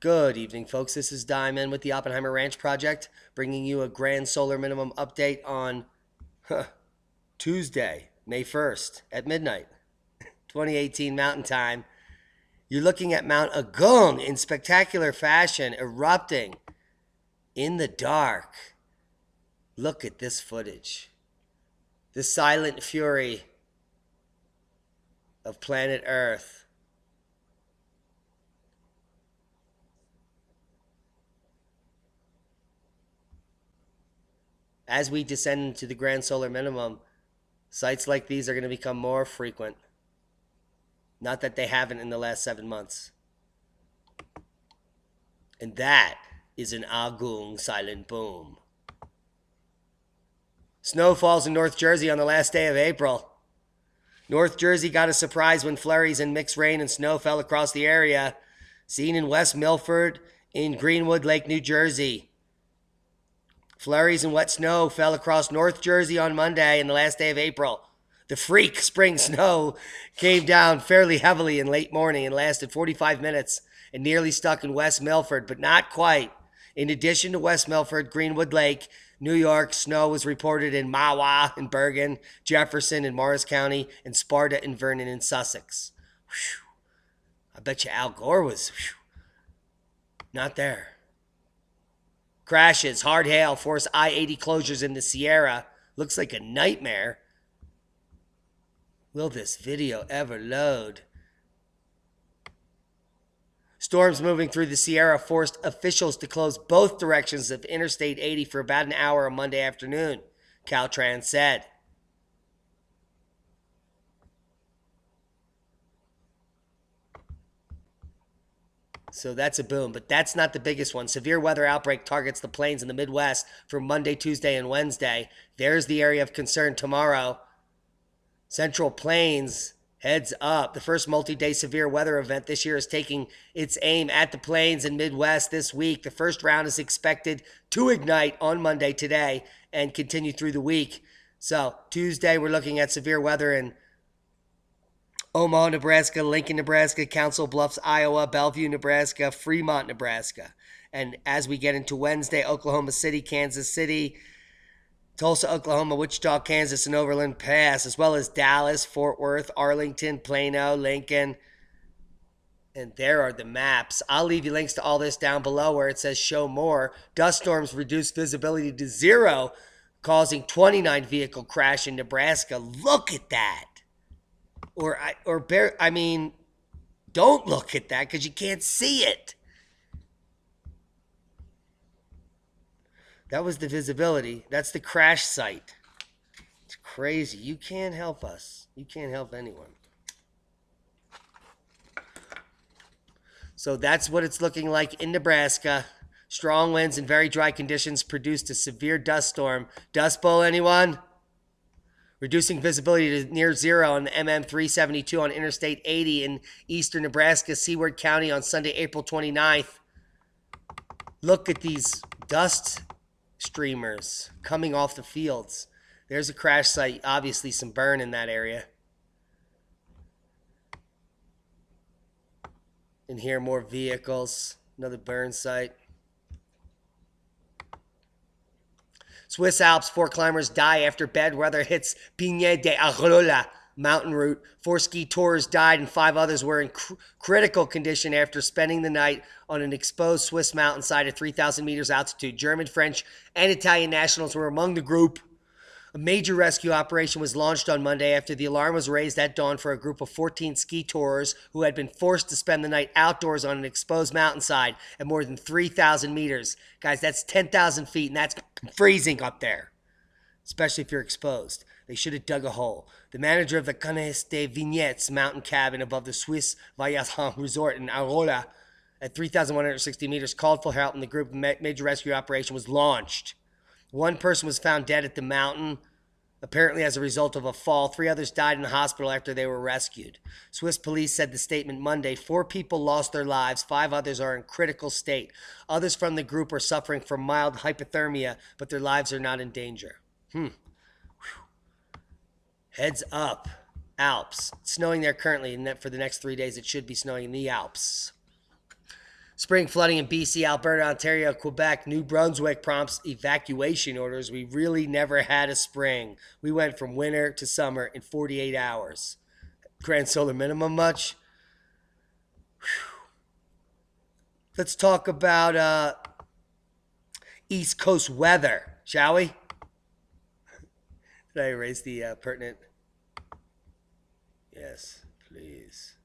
Good evening, folks. This is Diamond with the Oppenheimer Ranch Project, bringing you a grand solar minimum update on Tuesday, May 1st at midnight, 2018 Mountain Time. You're looking at Mount Agung in spectacular fashion, erupting in the dark. Look at this footage. The silent fury of planet Earth. As we descend into the grand solar minimum, sites like these are going to become more frequent. Not that they haven't in the last 7 months. And that is an Agung silent boom. Snow falls in North Jersey on the last day of April. North Jersey got a surprise when flurries and mixed rain and snow fell across the area, seen in West Milford in Greenwood Lake, New Jersey. Flurries and wet snow fell across North Jersey on Monday in the last day of April. The freak spring snow came down fairly heavily in late morning and lasted 45 minutes and nearly stuck in West Milford, but not quite. In addition to West Milford, Greenwood Lake, New York, snow was reported in Mahwah and Bergen, Jefferson and Morris County, and Sparta and Vernon in Sussex. Whew. I bet you Al Gore was not there. Crashes, hard hail force I-80 closures in the Sierra. Looks like a nightmare. Will this video ever load? Storms moving through the Sierra forced officials to close both directions of Interstate 80 for about an hour on Monday afternoon, Caltrans said. So that's a boom, but that's not the biggest one. Severe weather outbreak targets the plains in the Midwest for Monday, Tuesday, and Wednesday. There's the area of concern tomorrow. Central Plains heads up. The first multi-day severe weather event this year is taking its aim at the plains and Midwest this week. The first round is expected to ignite on Monday today and continue through the week. So Tuesday, we're looking at severe weather in Omaha, Nebraska, Lincoln, Nebraska, Council Bluffs, Iowa, Bellevue, Nebraska, Fremont, Nebraska. And as we get into Wednesday, Oklahoma City, Kansas City, Tulsa, Oklahoma, Wichita, Kansas, and Overland Pass, as well as Dallas, Fort Worth, Arlington, Plano, Lincoln. And there are the maps. I'll leave you links to all this down below where it says show more. Dust storms reduce visibility to 0, causing 29 vehicle crash in Nebraska. Look at that. Don't look at that because you can't see it. That was the visibility. That's the crash site. It's crazy. You can't help us. You can't help anyone. So that's what it's looking like in Nebraska. Strong winds and very dry conditions produced a severe dust storm. Dust Bowl, anyone? Reducing visibility to near 0 on the MM372 on Interstate 80 in eastern Nebraska, Seward County on Sunday, April 29th. Look at these dust streamers coming off the fields. There's a crash site, obviously some burn in that area. And here more vehicles, another burn site. Swiss Alps, 4 climbers die after bad weather hits Pinet de Arola mountain route. 4 ski tourers died and 5 others were in critical condition after spending the night on an exposed Swiss mountainside at 3,000 meters altitude. German, French, and Italian nationals were among the group. A major rescue operation was launched on Monday after the alarm was raised at dawn for a group of 14 ski tourers who had been forced to spend the night outdoors on an exposed mountainside at more than 3,000 meters. Guys, that's 10,000 feet, and that's freezing up there, especially if you're exposed. They should have dug a hole. The manager of the Canes de Vignettes mountain cabin above the Swiss Vaillantin resort in Arola at 3,160 meters called for help, and the group major rescue operation was launched. 1 person was found dead at the mountain, apparently as a result of a fall. 3 others died in the hospital after they were rescued. Swiss police said the statement Monday. 4 people lost their lives. 5 others are in critical state. Others from the group are suffering from mild hypothermia, but their lives are not in danger. Heads up. Alps. It's snowing there currently, and for the next 3 days it should be snowing in the Alps. Spring flooding in BC, Alberta, Ontario, Quebec, New Brunswick prompts evacuation orders. We really never had a spring. We went from winter to summer in 48 hours. Grand solar minimum much? Let's talk about East Coast weather, shall we? Did I erase the pertinent? Yes, please.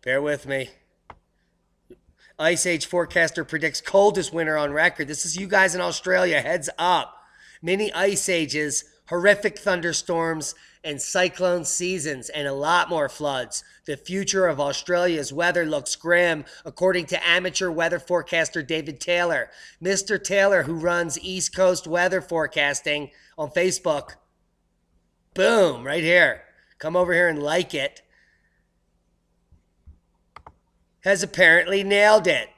Bear with me. Ice Age forecaster predicts coldest winter on record. This is you guys in Australia. Heads up. Mini ice ages, horrific thunderstorms, and cyclone seasons, and a lot more floods. The future of Australia's weather looks grim, according to amateur weather forecaster David Taylor. Mr. Taylor, who runs East Coast weather forecasting on Facebook. Boom, right here. Come over here and like it. Has apparently nailed it.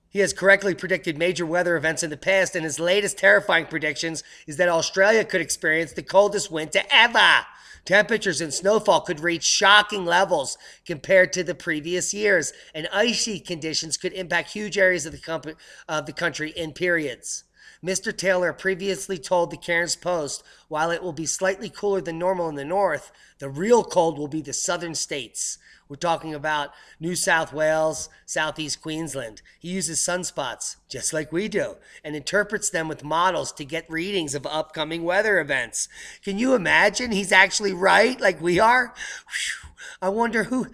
He has correctly predicted major weather events in the past, and his latest terrifying predictions is that Australia could experience the coldest winter ever. Temperatures and snowfall could reach shocking levels compared to the previous years, and icy conditions could impact huge areas of the country in periods. Mr. Taylor previously told the Cairns Post, while it will be slightly cooler than normal in the north, the real cold will be the southern states. We're talking about New South Wales, southeast Queensland. He uses sunspots, just like we do, and interprets them with models to get readings of upcoming weather events. Can you imagine? He's actually right, like we are? Whew. I wonder who...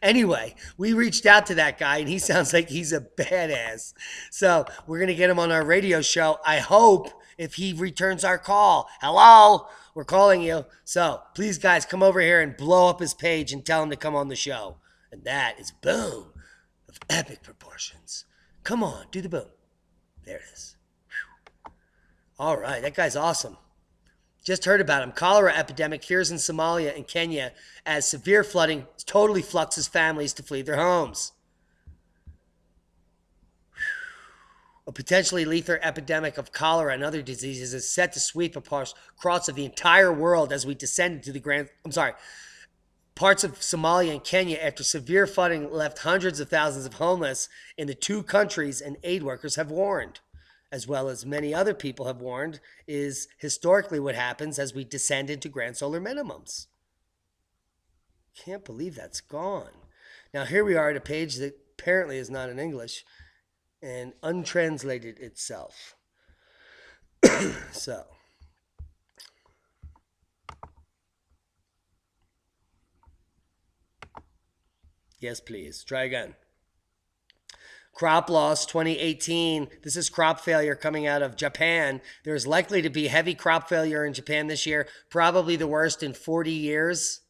Anyway, we reached out to that guy, and he sounds like he's a badass. So we're going to get him on our radio show. I hope if he returns our call. Hello? We're calling you. So please, guys, come over here and blow up his page and tell him to come on the show. And that is boom of epic proportions. Come on, do the boom. There it is. Whew. All right, that guy's awesome. Just heard about him. Cholera epidemic fears in Somalia and Kenya as severe flooding totally fluxes families to flee their homes. A potentially lethal epidemic of cholera and other diseases is set to sweep across the entire world as we descend into parts of Somalia and Kenya after severe flooding left hundreds of thousands of homeless in the two countries, and aid workers have warned, as well as many other people have warned, is historically what happens as we descend into grand solar minimums. Can't believe that's gone. Now here we are at a page that apparently is not in English and untranslated itself. So, yes, please. Try again. Crop loss 2018. This is crop failure coming out of Japan. There's likely to be heavy crop failure in Japan this year, probably the worst in 40 years.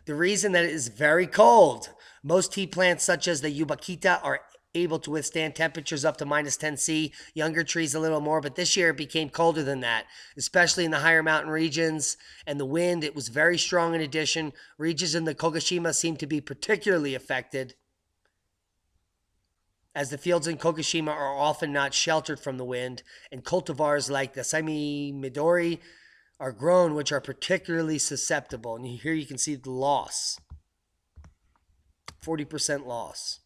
The reason that it is very cold. Most tea plants such as the Yubakita are able to withstand temperatures up to minus 10 C. Younger trees a little more, but this year it became colder than that, especially in the higher mountain regions. And the wind, it was very strong in addition. Regions in the Kokushima seem to be particularly affected, as the fields in Kokushima are often not sheltered from the wind, and cultivars like the Saimi Midori are grown, which are particularly susceptible. And here you can see the loss. 40% loss.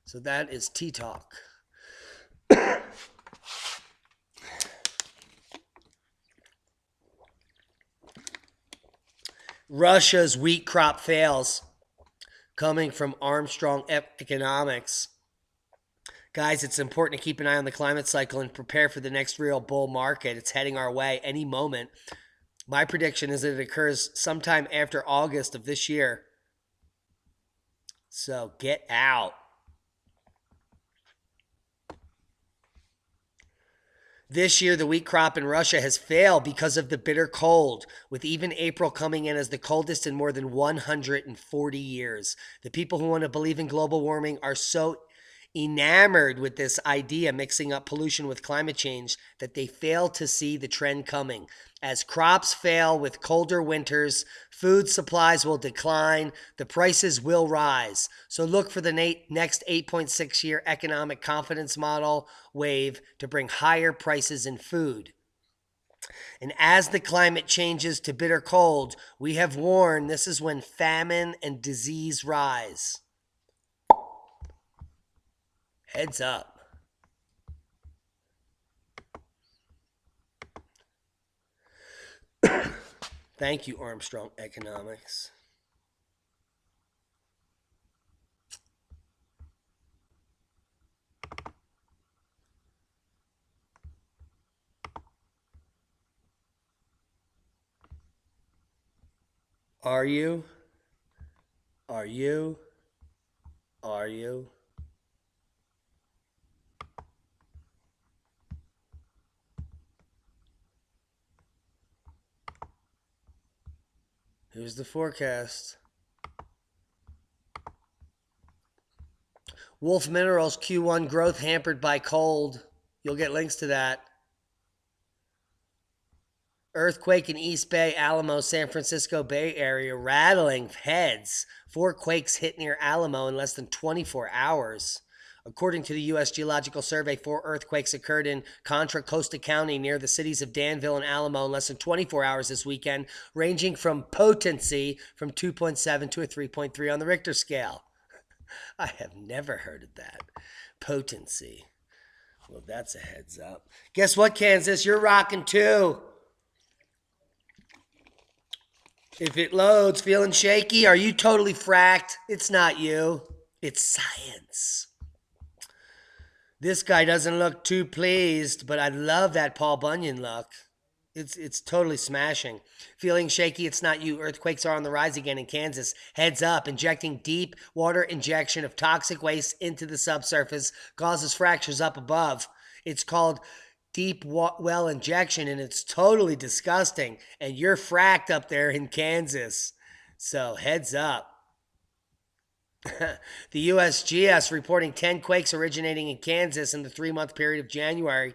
So that is Tea Talk. Russia's wheat crop fails, coming from Armstrong Economics. Guys, it's important to keep an eye on the climate cycle and prepare for the next real bull market. It's heading our way any moment. My prediction is that it occurs sometime after August of this year. So get out. This year, the wheat crop in Russia has failed because of the bitter cold, with even April coming in as the coldest in more than 140 years. The people who want to believe in global warming are so enamored with this idea, mixing up pollution with climate change, that they fail to see the trend coming. As crops fail with colder winters, food supplies will decline, the prices will rise. So look for the next 8.6-year economic confidence model wave to bring higher prices in food. And as the climate changes to bitter cold, we have warned this is when famine and disease rise. Heads up. Thank you, Armstrong Economics. Are you? Are you? Are you? Here's the forecast. Wolf Minerals Q1 growth hampered by cold. You'll get links to that. Earthquake in East Bay, Alamo, San Francisco Bay Area, rattling heads. 4 quakes hit near Alamo in less than 24 hours. According to the U.S. Geological Survey, 4 earthquakes occurred in Contra Costa County near the cities of Danville and Alamo in less than 24 hours this weekend, ranging from potency from 2.7 to a 3.3 on the Richter scale. I have never heard of that. Potency. Well, that's a heads up. Guess what, Kansas? You're rocking too. If it loads, feeling shaky, are you totally fracked? It's not you. It's science. This guy doesn't look too pleased, but I love that Paul Bunyan look. It's totally smashing. Feeling shaky, it's not you. Earthquakes are on the rise again in Kansas. Heads up, injecting deep water injection of toxic waste into the subsurface causes fractures up above. It's called deep well injection, and it's totally disgusting. And you're fracked up there in Kansas. So heads up. The USGS reporting 10 quakes originating in Kansas in the 3-month period of January.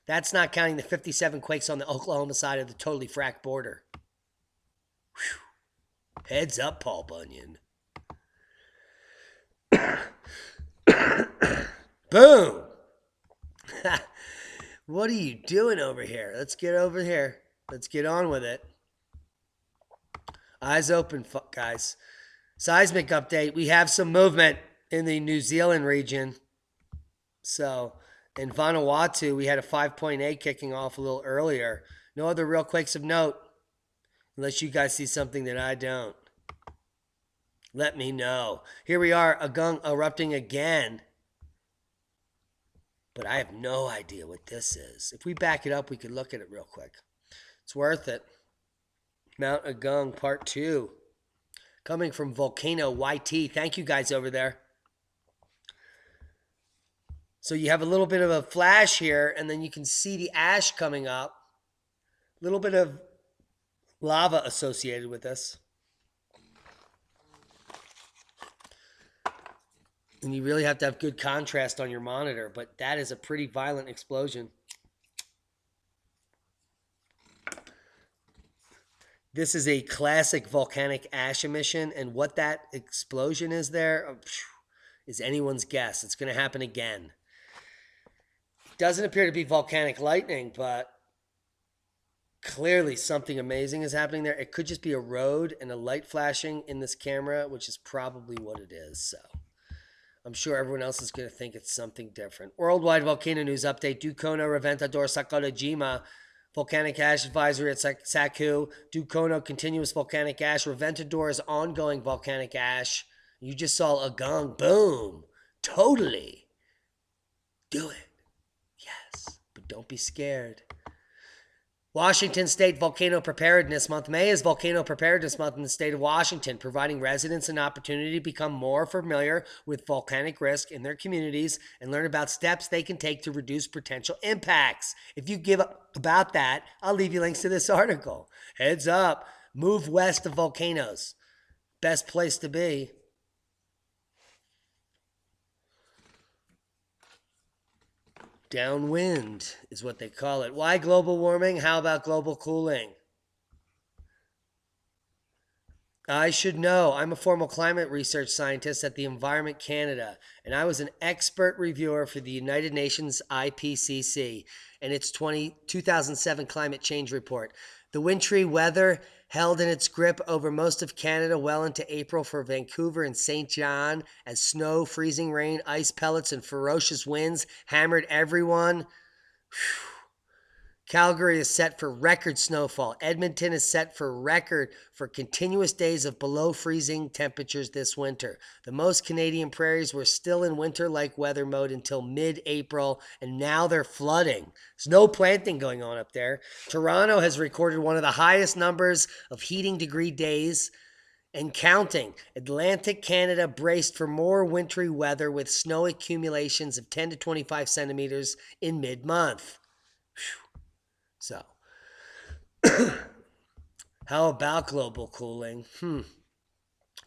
That's not counting the 57 quakes on the Oklahoma side of the totally fracked border. Whew. Heads up, Paul Bunyan. Boom. What are you doing over here? Let's get over here. Let's get on with it. Eyes open, guys. Seismic update. We have some movement in the New Zealand region. So, in Vanuatu, we had a 5.8 kicking off a little earlier. No other real quakes of note. Unless you guys see something that I don't. Let me know. Here we are, Agung erupting again. But I have no idea what this is. If we back it up, we could look at it real quick. It's worth it. Mount Agung Part 2. Coming from Volcano YT. Thank you guys over there. So you have a little bit of a flash here, and then you can see the ash coming up. A little bit of lava associated with this. And you really have to have good contrast on your monitor, but that is a pretty violent explosion. This is a classic volcanic ash emission, and what that explosion is there is anyone's guess. It's going to happen again. Doesn't appear to be volcanic lightning, but clearly something amazing is happening there. It could just be a road and a light flashing in this camera, which is probably what it is. So I'm sure everyone else is going to think it's something different. Worldwide volcano news update. Dukono, Reventador, Sakurajima. Volcanic ash advisory at Saku. Dukono, continuous volcanic ash. Reventador is ongoing volcanic ash. You just saw Agung. Boom. Totally. Do it. Yes. But don't be scared. Washington State Volcano Preparedness Month. May is Volcano Preparedness Month in the state of Washington, providing residents an opportunity to become more familiar with volcanic risk in their communities and learn about steps they can take to reduce potential impacts. If you give up about that, I'll leave you links to this article. Heads up, move west of volcanoes. Best place to be. Downwind is what they call it. Why global warming? How about global cooling? I should know. I'm a former climate research scientist at the Environment Canada, and I was an expert reviewer for the United Nations IPCC and its 2007 climate change report. The wintry weather held in its grip over most of Canada well into April for Vancouver and St. John as snow, freezing rain, ice pellets, and ferocious winds hammered everyone. Whew. Calgary is set for record snowfall. Edmonton is set for continuous days of below freezing temperatures this winter. The most Canadian prairies were still in winter-like weather mode until mid-April, and now they're flooding. There's no planting going on up there. Toronto has recorded one of the highest numbers of heating degree days and counting. Atlantic Canada braced for more wintry weather with snow accumulations of 10 to 25 centimeters in mid-month. So, how about global cooling?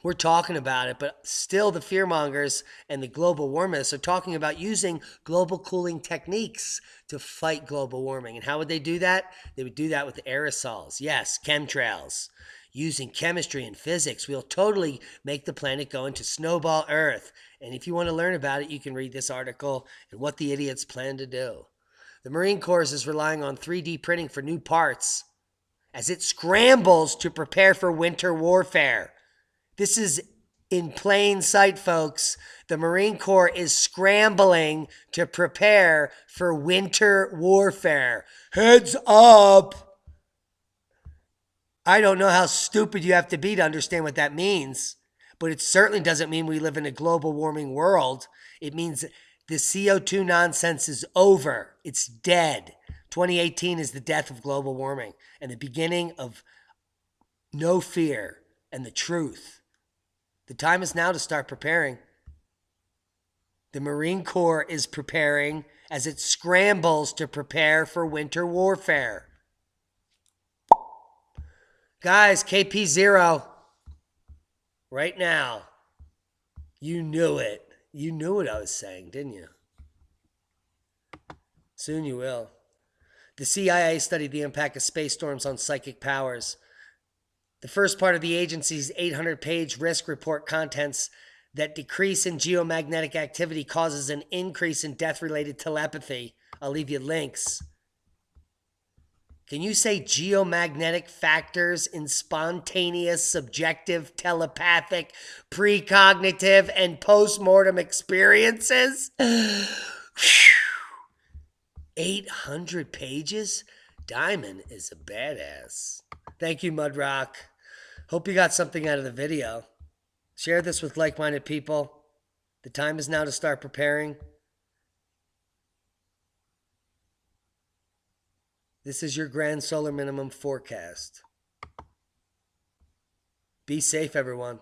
We're talking about it, but still the fearmongers and the global warmists are talking about using global cooling techniques to fight global warming. And how would they do that? They would do that with aerosols. Yes, chemtrails. Using chemistry and physics, we'll totally make the planet go into snowball Earth. And if you want to learn about it, you can read this article and what the idiots plan to do. The Marine Corps is relying on 3D printing for new parts as it scrambles to prepare for winter warfare. This is in plain sight, folks. The Marine Corps is scrambling to prepare for winter warfare. Heads up! I don't know how stupid you have to be to understand what that means, but it certainly doesn't mean we live in a global warming world. It means the CO2 nonsense is over. It's dead. 2018 is the death of global warming and the beginning of no fear and the truth. The time is now to start preparing. The Marine Corps is preparing as it scrambles to prepare for winter warfare. Guys, KP0, right now, you knew it. You knew what I was saying, didn't you? Soon you will. The CIA studied the impact of space storms on psychic powers. The first part of the agency's 800-page risk report contents that decrease in geomagnetic activity causes an increase in death-related telepathy. I'll leave you links. Can you say geomagnetic factors in spontaneous, subjective, telepathic, precognitive, and postmortem experiences? 800 pages? Diamond is a badass. Thank you, Mudrock. Hope you got something out of the video. Share this with like-minded people. The time is now to start preparing. This is your grand solar minimum forecast. Be safe, everyone.